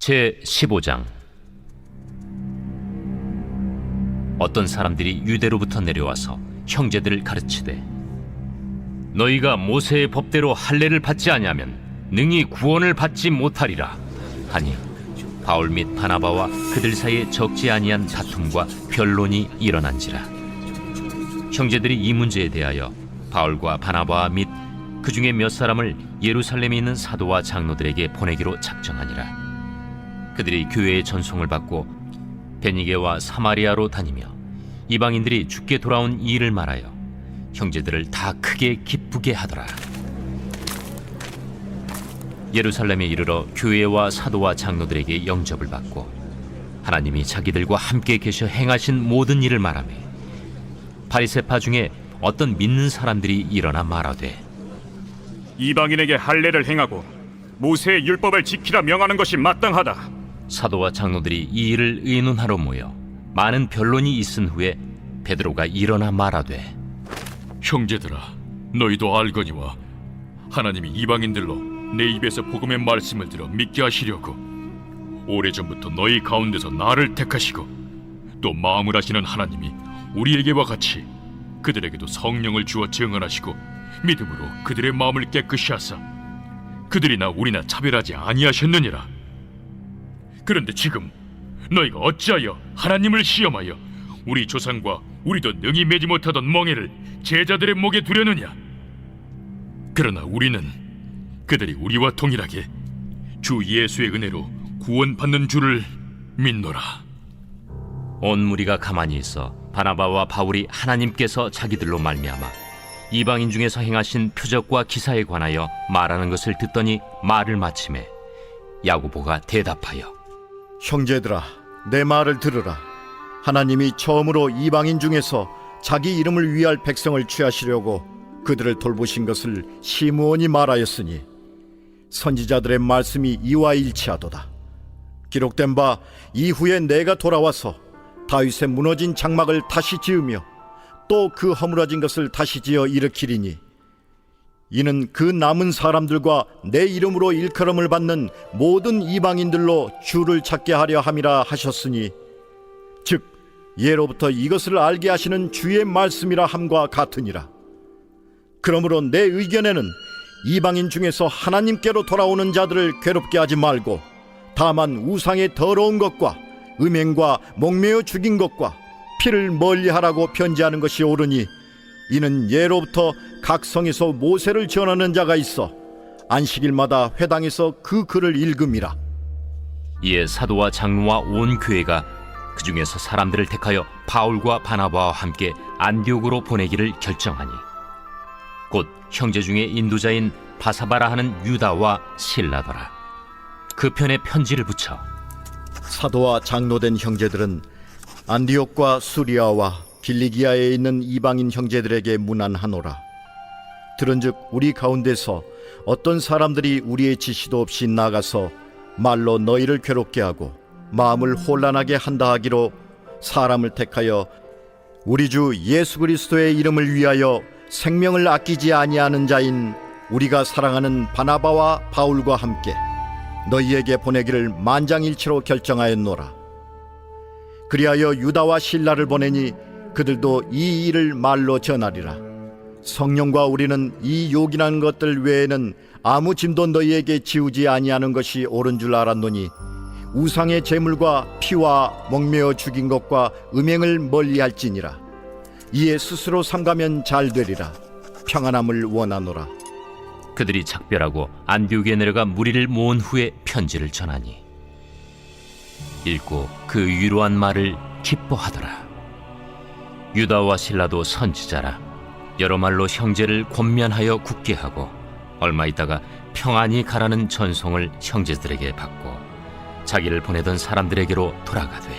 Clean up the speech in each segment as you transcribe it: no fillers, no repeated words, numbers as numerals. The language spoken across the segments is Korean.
제15장. 어떤 사람들이 유대로부터 내려와서 형제들을 가르치되, 너희가 모세의 법대로 할례를 받지 아니하면 능히 구원을 받지 못하리라 하니, 바울 및 바나바와 그들 사이에 적지 아니한 다툼과 변론이 일어난지라. 형제들이 이 문제에 대하여 바울과 바나바 및 그 중에 몇 사람을 예루살렘에 있는 사도와 장로들에게 보내기로 작정하니라. 그들이 교회의 전송을 받고 베니게와 사마리아로 다니며 이방인들이 죽게 돌아온 이 일을 말하여 형제들을 다 크게 기쁘게 하더라. 예루살렘에 이르러 교회와 사도와 장로들에게 영접을 받고 하나님이 자기들과 함께 계셔 행하신 모든 일을 말하며, 바리새파 중에 어떤 믿는 사람들이 일어나 말하되, 이방인에게 할례를 행하고 모세의 율법을 지키라 명하는 것이 마땅하다. 사도와 장로들이 이 일을 의논하러 모여 많은 변론이 있은 후에 베드로가 일어나 말하되, 형제들아, 너희도 알거니와 하나님이 이방인들로 내 입에서 복음의 말씀을 들어 믿게 하시려고 오래전부터 너희 가운데서 나를 택하시고, 또 마음을 하시는 하나님이 우리에게와 같이 그들에게도 성령을 주어 증언하시고 믿음으로 그들의 마음을 깨끗이 하사 그들이나 우리나 차별하지 아니하셨느니라. 그런데 지금 너희가 어찌하여 하나님을 시험하여 우리 조상과 우리도 능히 매지 못하던 멍에를 제자들의 목에 두려느냐? 그러나 우리는 그들이 우리와 동일하게 주 예수의 은혜로 구원받는 줄을 믿노라. 온 무리가 가만히 있어 바나바와 바울이 하나님께서 자기들로 말미암아 이방인 중에서 행하신 표적과 기사에 관하여 말하는 것을 듣더니 말을 마치매 야고보가 대답하여, 형제들아, 내 말을 들으라. 하나님이 처음으로 이방인 중에서 자기 이름을 위할 백성을 취하시려고 그들을 돌보신 것을 시므온이 말하였으니 선지자들의 말씀이 이와 일치하도다. 기록된 바 이후에 내가 돌아와서 다윗의 무너진 장막을 다시 지으며 또 그 허물어진 것을 다시 지어 일으키리니, 이는 그 남은 사람들과 내 이름으로 일컬음을 받는 모든 이방인들로 주를 찾게 하려 함이라 하셨으니, 즉 예로부터 이것을 알게 하시는 주의 말씀이라 함과 같으니라. 그러므로 내 의견에는 이방인 중에서 하나님께로 돌아오는 자들을 괴롭게 하지 말고, 다만 우상의 더러운 것과 음행과 목매어 죽인 것과 피를 멀리하라고 편지하는 것이 옳으니, 이는 예로부터 각 성에서 모세를 전하는 자가 있어 안식일마다 회당에서 그 글을 읽음이라. 이에 사도와 장로와 온 교회가 그 중에서 사람들을 택하여 바울과 바나바와 함께 안디옥으로 보내기를 결정하니, 곧 형제 중에 인도자인 바사바라 하는 유다와 실라더라. 그 편에 편지를 붙여 사도와 장로된 형제들은 안디옥과 수리아와 길리기아에 있는 이방인 형제들에게 문안하노라. 들은즉 우리 가운데서 어떤 사람들이 우리의 지시도 없이 나가서 말로 너희를 괴롭게 하고 마음을 혼란하게 한다 하기로 사람을 택하여 우리 주 예수 그리스도의 이름을 위하여 생명을 아끼지 아니하는 자인 우리가 사랑하는 바나바와 바울과 함께 너희에게 보내기를 만장일치로 결정하였노라. 그리하여 유다와 실라를 보내니 그들도 이 일을 말로 전하리라. 성령과 우리는 이 요긴한 것들 외에는 아무 짐도 너희에게 지우지 아니하는 것이 옳은 줄 알았노니, 우상의 제물과 피와 목매어 죽인 것과 음행을 멀리할지니라. 이에 스스로 삼가면 잘 되리라. 평안함을 원하노라. 그들이 작별하고 안디옥에 내려가 무리를 모은 후에 편지를 전하니, 읽고 그 위로한 말을 기뻐하더라. 유다와 실라도 선지자라. 여러 말로 형제를 권면하여 굳게 하고 얼마 있다가 평안히 가라는 전송을 형제들에게 받고 자기를 보내던 사람들에게로 돌아가되,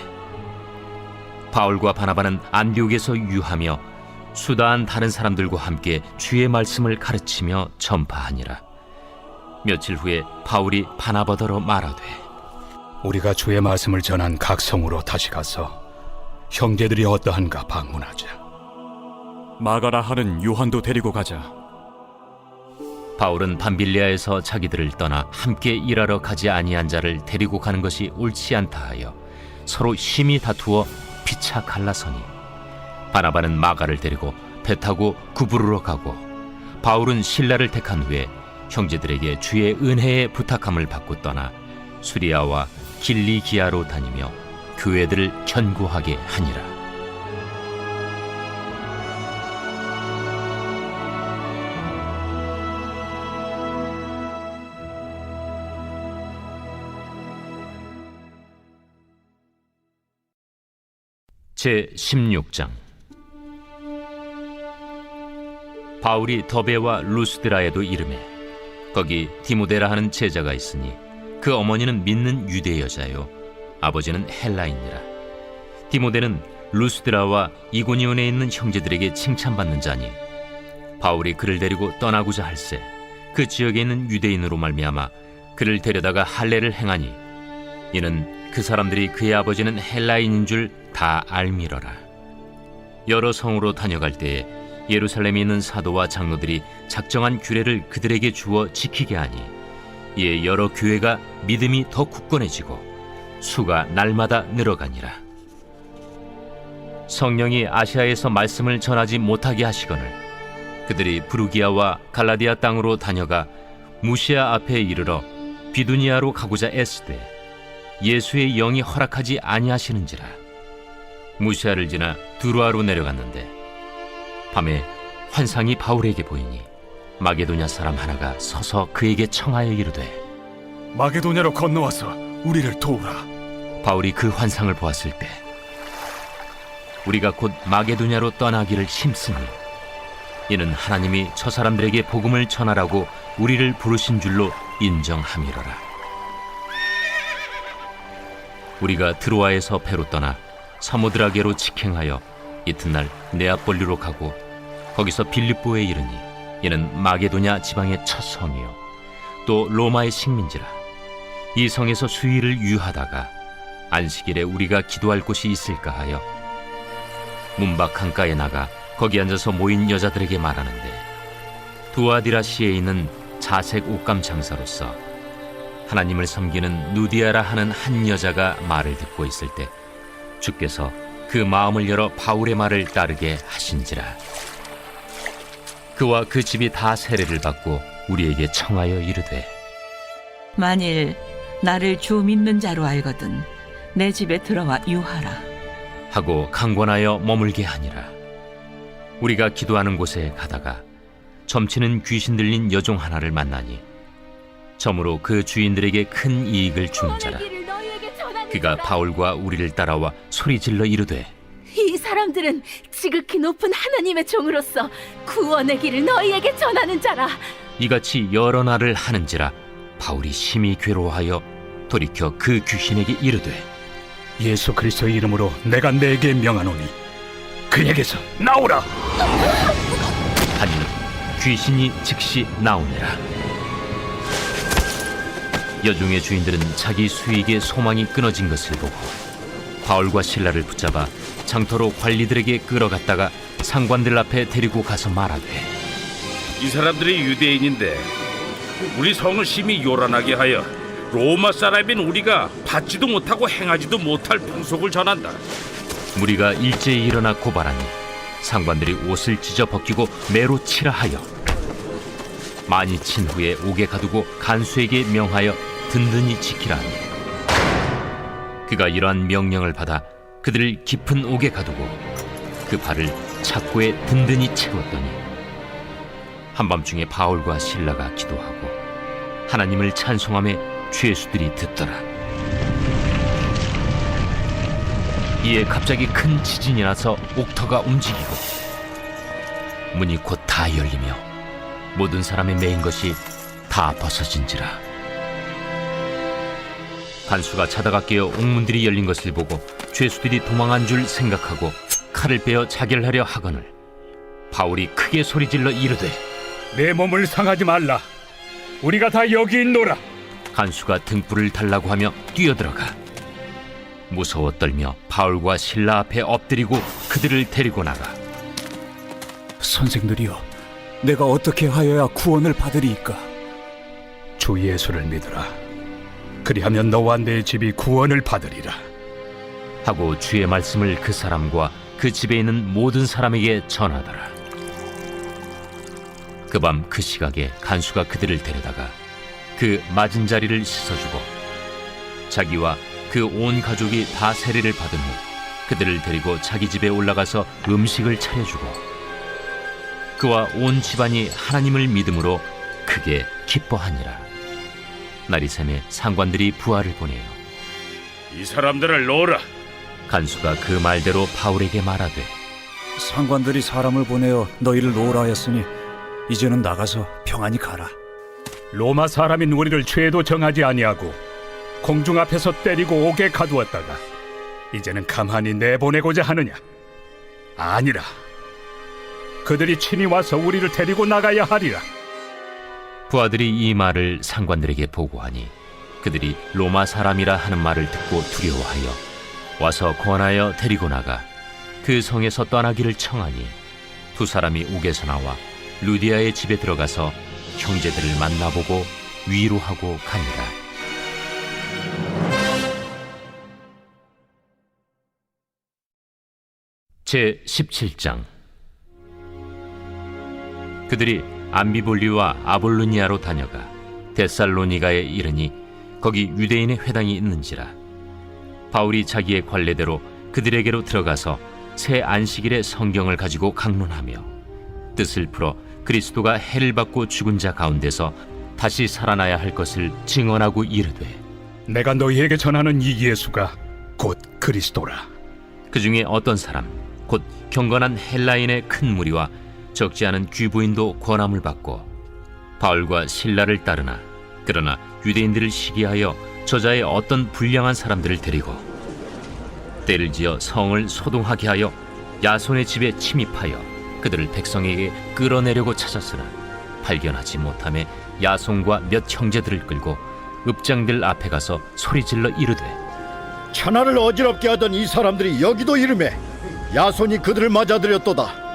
바울과 바나바는 안디옥에서 유하며 수다한 다른 사람들과 함께 주의 말씀을 가르치며 전파하니라. 며칠 후에 바울이 바나바더러 말하되, 우리가 주의 말씀을 전한 각 성으로 다시 가서 형제들이 어떠한가 방문하자. 마가라 하는 요한도 데리고 가자. 바울은 밤빌리아에서 자기들을 떠나 함께 일하러 가지 아니한 자를 데리고 가는 것이 옳지 않다 하여 서로 심히 다투어 피차 갈라서니 바나바는 마가를 데리고 배 타고 구부르러 가고 바울은 실라를 택한 후에 형제들에게 주의 은혜에 부탁함을 받고 떠나 수리아와 길리기아로 다니며 교회들을 견고하게 하니라. 제 16장. 바울이 더베와 루스드라에도 이르매 거기 디모데라 하는 제자가 있으니 그 어머니는 믿는 유대 여자요 아버지는 헬라인이라. 디모데는 루스드라와 이고니온에 있는 형제들에게 칭찬받는 자니 바울이 그를 데리고 떠나고자 할세 그 지역에 있는 유대인으로 말미암아 그를 데려다가 할례를 행하니 이는 그 사람들이 그의 아버지는 헬라인인 줄 다 알미러라. 여러 성으로 다녀갈 때에 예루살렘에 있는 사도와 장로들이 작정한 규례를 그들에게 주어 지키게 하니 이에 여러 교회가 믿음이 더 굳건해지고 수가 날마다 늘어가니라. 성령이 아시아에서 말씀을 전하지 못하게 하시거늘 그들이 부르기아와 갈라디아 땅으로 다녀가 무시아 앞에 이르러 비두니아로 가고자 애쓰되 예수의 영이 허락하지 아니하시는지라. 무시아를 지나 두루아로 내려갔는데 밤에 환상이 바울에게 보이니 마게도냐 사람 하나가 서서 그에게 청하여 이르되 마게도냐로 건너와서 우리를 도우라. 바울이 그 환상을 보았을 때 우리가 곧 마게도냐로 떠나기를 힘쓰니 이는 하나님이 저 사람들에게 복음을 전하라고 우리를 부르신 줄로 인정함이로라. 우리가 드로아에서 배로 떠나 사모드라게로 직행하여 이튿날 네아폴리로 가고 거기서 빌립보에 이르니 이는 마게도냐 지방의 첫 성이요 또 로마의 식민지라. 이 성에서 수일을 유하다가 안식일에 우리가 기도할 곳이 있을까 하여 문밖 강가에 나가 거기 앉아서 모인 여자들에게 말하는데 두아디라시에 있는 자색 옷감 장사로서 하나님을 섬기는 누디아라 하는 한 여자가 말을 듣고 있을 때 주께서 그 마음을 열어 바울의 말을 따르게 하신지라. 그와 그 집이 다 세례를 받고 우리에게 청하여 이르되 만일 나를 주 믿는 자로 알거든 내 집에 들어와 유하라 하고 강권하여 머물게 하니라. 우리가 기도하는 곳에 가다가 점치는 귀신 들린 여종 하나를 만나니 점으로 그 주인들에게 큰 이익을 주는 자라. 그가 바울과 우리를 따라와 소리질러 이르되 이 사람들은 지극히 높은 하나님의 종으로서 구원의 길을 너희에게 전하는 자라. 이같이 여러 날을 하는지라 바울이 심히 괴로워하여 돌이켜 그 귀신에게 이르되 예수 그리스도의 이름으로 내가 내게 명하노니 그에게서 나오라. 하니 귀신이 즉시 나오니라. 여종의 주인들은 자기 수익의 소망이 끊어진 것을 보고 바울과 실라를 붙잡아 장터로 관리들에게 끌어갔다가 상관들 앞에 데리고 가서 말하되 이 사람들이 유대인인데 우리 성을 심히 요란하게 하여 로마 사람인 우리가 받지도 못하고 행하지도 못할 풍속을 전한다. 무리가 일제히 일어나 고발하니 상관들이 옷을 찢어 벗기고 매로 치라 하여 많이 친 후에 옥에 가두고 간수에게 명하여 든든히 지키라 하니 그가 이러한 명령을 받아 그들을 깊은 옥에 가두고 그 발을 착고에 든든히 채웠더니 한밤중에 바울과 실라가 기도하고 하나님을 찬송하며 죄수들이 듣더라. 이에 갑자기 큰 지진이 나서 옥터가 움직이고 문이 곧 다 열리며 모든 사람의 매인 것이 다 벗어진지라. 간수가 자다가 깨어 옥문들이 열린 것을 보고 죄수들이 도망한 줄 생각하고 칼을 빼어 자결하려 하거늘 바울이 크게 소리질러 이르되 내 몸을 상하지 말라. 우리가 다 여기 있노라. 간수가 등불을 달라고 하며 뛰어들어가 무서워 떨며 바울과 실라 앞에 엎드리고 그들을 데리고 나가 선생들이여, 내가 어떻게 하여야 구원을 받으리이까? 주 예수를 믿으라. 그리하면 너와 내 집이 구원을 받으리라. 하고 주의 말씀을 그 사람과 그 집에 있는 모든 사람에게 전하더라. 그 밤 그 시각에 간수가 그들을 데려다가 그 맞은 자리를 씻어주고 자기와 그 온 가족이 다 세례를 받은 후 그들을 데리고 자기 집에 올라가서 음식을 차려주고 그와 온 집안이 하나님을 믿음으로 크게 기뻐하니라. 날이 새매 상관들이 부하를 보내요. 이 사람들을 놓으라. 간수가 그 말대로 바울에게 말하되 상관들이 사람을 보내어 너희를 놓으라 하였으니 이제는 나가서 평안히 가라. 로마 사람인 우리를 죄도 정하지 아니하고 공중 앞에서 때리고 옥에 가두었다가 이제는 가만히 내보내고자 하느냐? 아니라. 그들이 친히 와서 우리를 데리고 나가야 하리라. 부하들이 이 말을 상관들에게 보고하니 그들이 로마 사람이라 하는 말을 듣고 두려워하여 와서 권하여 데리고 나가 그 성에서 떠나기를 청하니 두 사람이 옥에서 나와 루디아의 집에 들어가서 형제들을 만나보고 위로하고 가니라. 제 17장. 그들이 암비볼리와 아볼로니아로 다녀가 데살로니가에 이르니 거기 유대인의 회당이 있는지라. 바울이 자기의 관례대로 그들에게로 들어가서 새 안식일에 성경을 가지고 강론하며 뜻을 풀어 그리스도가 해를 받고 죽은 자 가운데서 다시 살아나야 할 것을 증언하고 이르되 내가 너희에게 전하는 이 예수가 곧 그리스도라. 그 중에 어떤 사람 곧 경건한 헬라인의 큰 무리와 적지 않은 귀부인도 권함을 받고 바울과 실라를 따르나 그러나 유대인들을 시기하여 저자의 어떤 불량한 사람들을 데리고 때를 지어 성을 소동하게 하여 야손의 집에 침입하여 그들을 백성에게 끌어내려고 찾았으나 발견하지 못하매 야손과 몇 형제들을 끌고 읍장들 앞에 가서 소리질러 이르되 천하를 어지럽게 하던 이 사람들이 여기도 이르매 야손이 그들을 맞아들였도다.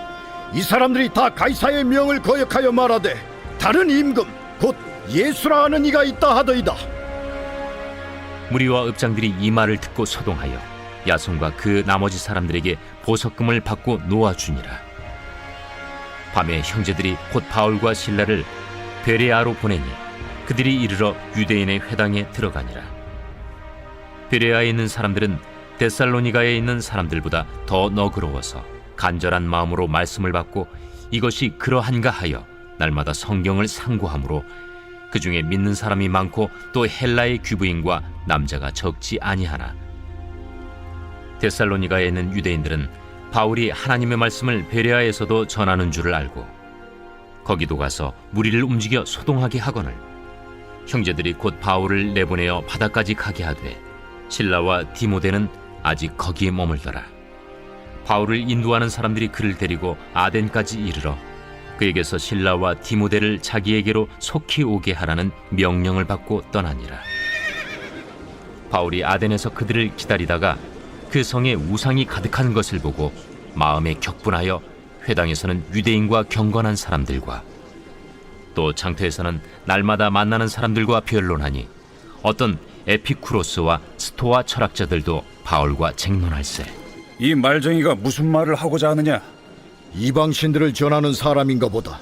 이 사람들이 다 가이사의 명을 거역하여 말하되 다른 임금 곧 예수라 하는 이가 있다 하더이다. 무리와 읍장들이 이 말을 듣고 소동하여 야손과 그 나머지 사람들에게 보석금을 받고 놓아주니라. 밤에 형제들이 곧 바울과 실라를 베레아로 보내니 그들이 이르러 유대인의 회당에 들어가니라. 베레아에 있는 사람들은 데살로니가에 있는 사람들보다 더 너그러워서 간절한 마음으로 말씀을 받고 이것이 그러한가 하여 날마다 성경을 상고하므로 그 중에 믿는 사람이 많고 또 헬라의 귀부인과 남자가 적지 아니하나 데살로니가에 있는 유대인들은 바울이 하나님의 말씀을 베레아에서도 전하는 줄을 알고 거기도 가서 무리를 움직여 소동하게 하거늘 형제들이 곧 바울을 내보내어 바다까지 가게 하되 실라와 디모데는 아직 거기에 머물더라. 바울을 인도하는 사람들이 그를 데리고 아덴까지 이르러 그에게서 실라와 디모데를 자기에게로 속히 오게 하라는 명령을 받고 떠나니라. 바울이 아덴에서 그들을 기다리다가 그 성에 우상이 가득한 것을 보고 마음에 격분하여 회당에서는 유대인과 경건한 사람들과 또 장터에서는 날마다 만나는 사람들과 변론하니 어떤 에피쿠로스와 스토아 철학자들도 바울과 쟁론할세. 이 말쟁이가 무슨 말을 하고자 하느냐? 이방신들을 전하는 사람인가 보다.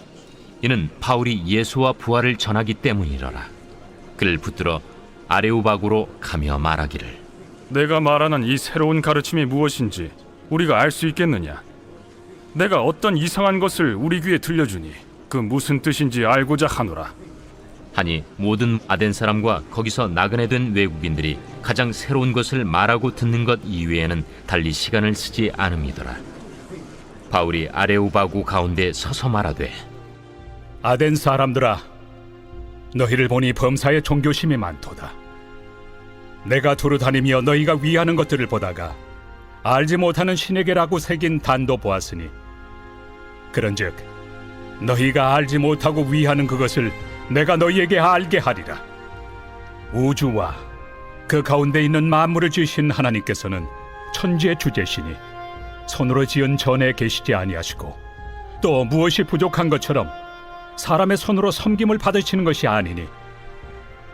이는 바울이 예수와 부활을 전하기 때문이러라. 그를 붙들어 아레오바구로 가며 말하기를 내가 말하는 이 새로운 가르침이 무엇인지 우리가 알 수 있겠느냐? 내가 어떤 이상한 것을 우리 귀에 들려주니 그 무슨 뜻인지 알고자 하노라. 하니 모든 아덴 사람과 거기서 나그네 된 외국인들이 가장 새로운 것을 말하고 듣는 것 이외에는 달리 시간을 쓰지 않음이더라. 바울이 아레오바구 가운데 서서 말하되 아덴 사람들아, 너희를 보니 범사에 종교심이 많도다. 내가 두루 다니며 너희가 위하는 것들을 보다가 알지 못하는 신에게라고 새긴 단도 보았으니 그런즉 너희가 알지 못하고 위하는 그것을 내가 너희에게 알게 하리라. 우주와 그 가운데 있는 만물을 지으신 하나님께서는 천지의 주제시니 손으로 지은 전에 계시지 아니하시고 또 무엇이 부족한 것처럼 사람의 손으로 섬김을 받으시는 것이 아니니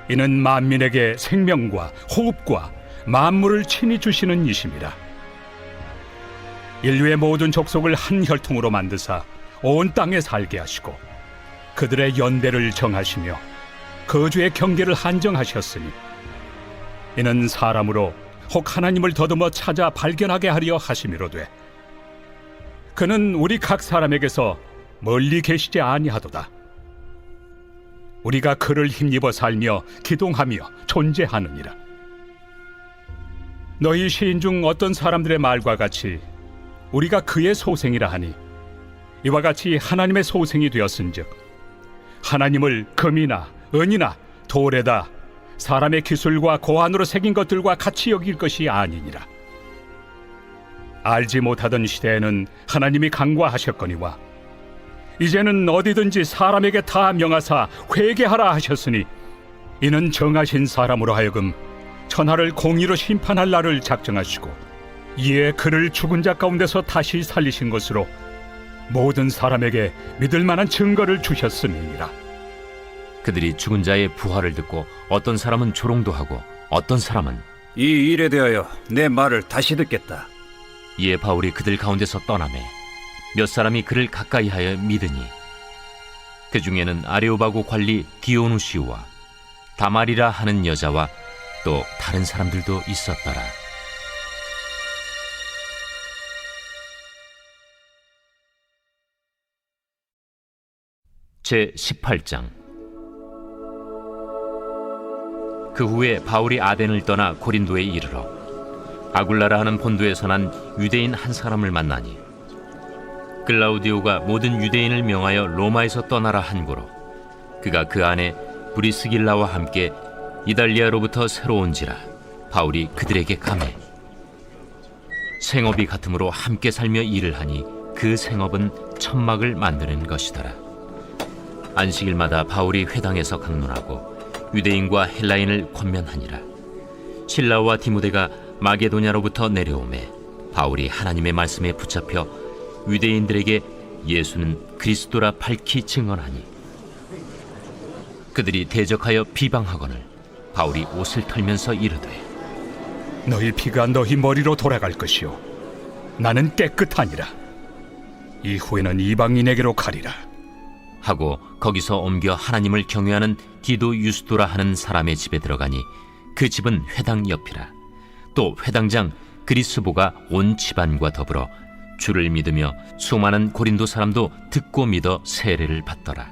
이는 만민에게 생명과 호흡과 만물을 친히 주시는 이심이라. 인류의 모든 족속을 한 혈통으로 만드사 온 땅에 살게 하시고 그들의 연대를 정하시며 거주의 경계를 한정하셨으니 이는 사람으로 혹 하나님을 더듬어 찾아 발견하게 하려 하심이로되 그는 우리 각 사람에게서 멀리 계시지 아니하도다. 우리가 그를 힘입어 살며 기동하며 존재하느니라. 너희 시인 중 어떤 사람들의 말과 같이 우리가 그의 소생이라 하니 이와 같이 하나님의 소생이 되었은즉 하나님을 금이나 은이나 돌에다 사람의 기술과 고안으로 새긴 것들과 같이 여길 것이 아니니라. 알지 못하던 시대에는 하나님이 간과하셨거니와 이제는 어디든지 사람에게 다 명하사 회개하라 하셨으니 이는 정하신 사람으로 하여금 천하를 공의로 심판할 날을 작정하시고 이에 그를 죽은 자 가운데서 다시 살리신 것으로 모든 사람에게 믿을 만한 증거를 주셨음이니라. 그들이 죽은 자의 부활을 듣고 어떤 사람은 조롱도 하고 어떤 사람은 이 일에 대하여 내 말을 다시 듣겠다. 이에 바울이 그들 가운데서 떠나매 몇 사람이 그를 가까이하여 믿으니 그 중에는 아레오바고 관리 디오누시우와 다말이라 하는 여자와 또 다른 사람들도 있었더라. 제 18장. 그 후에 바울이 아덴을 떠나 고린도에 이르러 아굴라라 하는 본도에서 난 유대인 한 사람을 만나니 클라우디오가 모든 유대인을 명하여 로마에서 떠나라 한고로 그가 그 안에 브리스길라와 함께 이달리아로부터 새로 온지라 바울이 그들에게 감해 생업이 같으므로 함께 살며 일을 하니 그 생업은 천막을 만드는 것이더라. 안식일마다 바울이 회당에서 강론하고 유대인과 헬라인을 권면하니라. 실라와 디모데가 마게도냐로부터 내려오매 바울이 하나님의 말씀에 붙잡혀 유대인들에게 예수는 그리스도라 밝히 증언하니 그들이 대적하여 비방하거늘 바울이 옷을 털면서 이르되 너희 피가 너희 머리로 돌아갈 것이요 나는 깨끗하니라. 이후에는 이방인에게로 가리라 하고 거기서 옮겨 하나님을 경외하는 디도 유스도라 하는 사람의 집에 들어가니 그 집은 회당 옆이라. 또 회당장 그리스보가 온 집안과 더불어 주를 믿으며 수많은 고린도 사람도 듣고 믿어 세례를 받더라.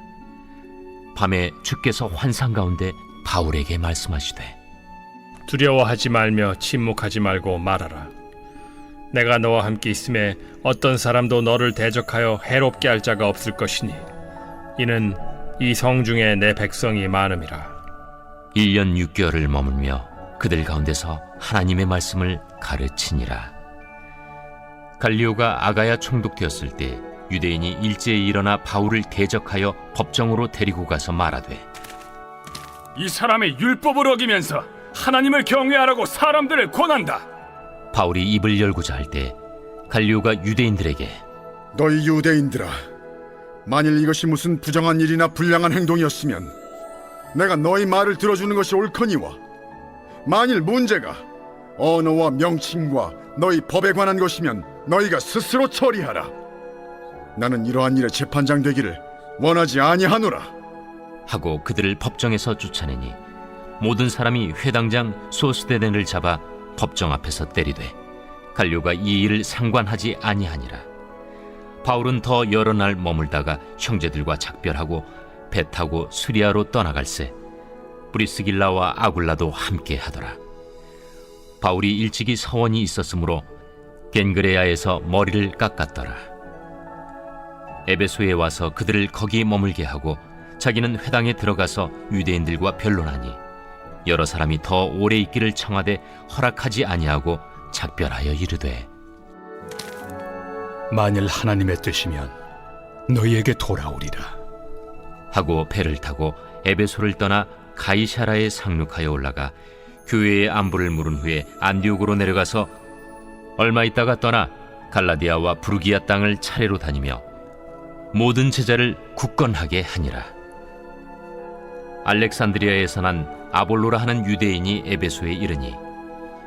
밤에 주께서 환상 가운데 바울에게 말씀하시되 두려워하지 말며 침묵하지 말고 말하라. 내가 너와 함께 있음에 어떤 사람도 너를 대적하여 해롭게 할 자가 없을 것이니 이는 이 성 중에 내 백성이 많음이라. 1년 6개월을 머물며 그들 가운데서 하나님의 말씀을 가르치니라. 갈리오가 아가야 총독되었을 때 유대인이 일제히 일어나 바울을 대적하여 법정으로 데리고 가서 말하되 이 사람의 율법을 어기면서 하나님을 경외하라고 사람들을 권한다. 바울이 입을 열고자 할 때 갈리오가 유대인들에게 너희 유대인들아, 만일 이것이 무슨 부정한 일이나 불량한 행동이었으면 내가 너희 말을 들어주는 것이 옳거니와 만일 문제가 언어와 명칭과 너희 법에 관한 것이면 너희가 스스로 처리하라. 나는 이러한 일에 재판장 되기를 원하지 아니하노라. 하고 그들을 법정에서 쫓아내니 모든 사람이 회당장 소스데넨을 잡아 법정 앞에서 때리되 갈료가 이 일을 상관하지 아니하니라. 바울은 더 여러 날 머물다가 형제들과 작별하고 배 타고 수리아로 떠나갈새 브리스길라와 아굴라도 함께 하더라. 바울이 일찍이 서원이 있었으므로 겐그레아에서 머리를 깎았더라. 에베소에 와서 그들을 거기 머물게 하고 자기는 회당에 들어가서 유대인들과 변론하니 여러 사람이 더 오래 있기를 청하되 허락하지 아니하고 작별하여 이르되 만일 하나님의 뜻이면 너희에게 돌아오리라 하고 배를 타고 에베소를 떠나 가이사라에 상륙하여 올라가 교회의 안부를 물은 후에 안디옥으로 내려가서 얼마 있다가 떠나 갈라디아와 부르기아 땅을 차례로 다니며 모든 제자를 굳건하게 하니라. 알렉산드리아에서 난 아볼로라 하는 유대인이 에베소에 이르니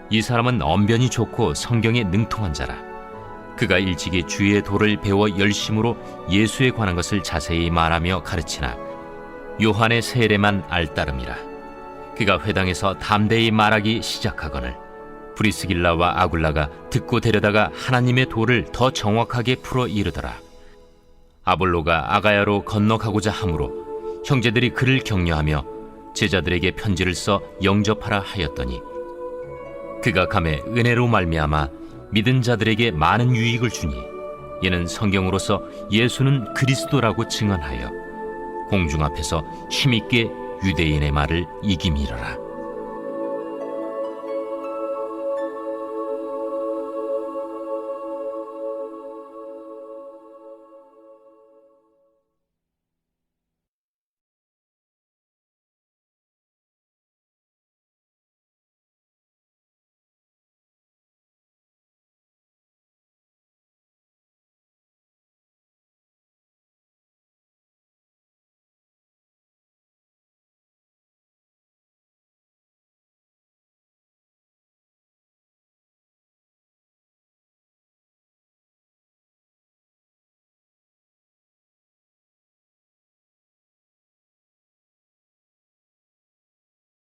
이 사람은 언변이 좋고 성경에 능통한 자라. 그가 일찍이 주의 도를 배워 열심으로 예수에 관한 것을 자세히 말하며 가르치나 요한의 세례만 알따름이라. 그가 회당에서 담대히 말하기 시작하거늘 브리스길라와 아굴라가 듣고 데려다가 하나님의 도를 더 정확하게 풀어 이르더라. 아볼로가 아가야로 건너가고자 하므로 형제들이 그를 격려하며 제자들에게 편지를 써 영접하라 하였더니 그가 감에 은혜로 말미암아 믿은 자들에게 많은 유익을 주니 이는 성경으로서 예수는 그리스도라고 증언하여 공중 앞에서 힘있게 유대인의 말을 이김이러라.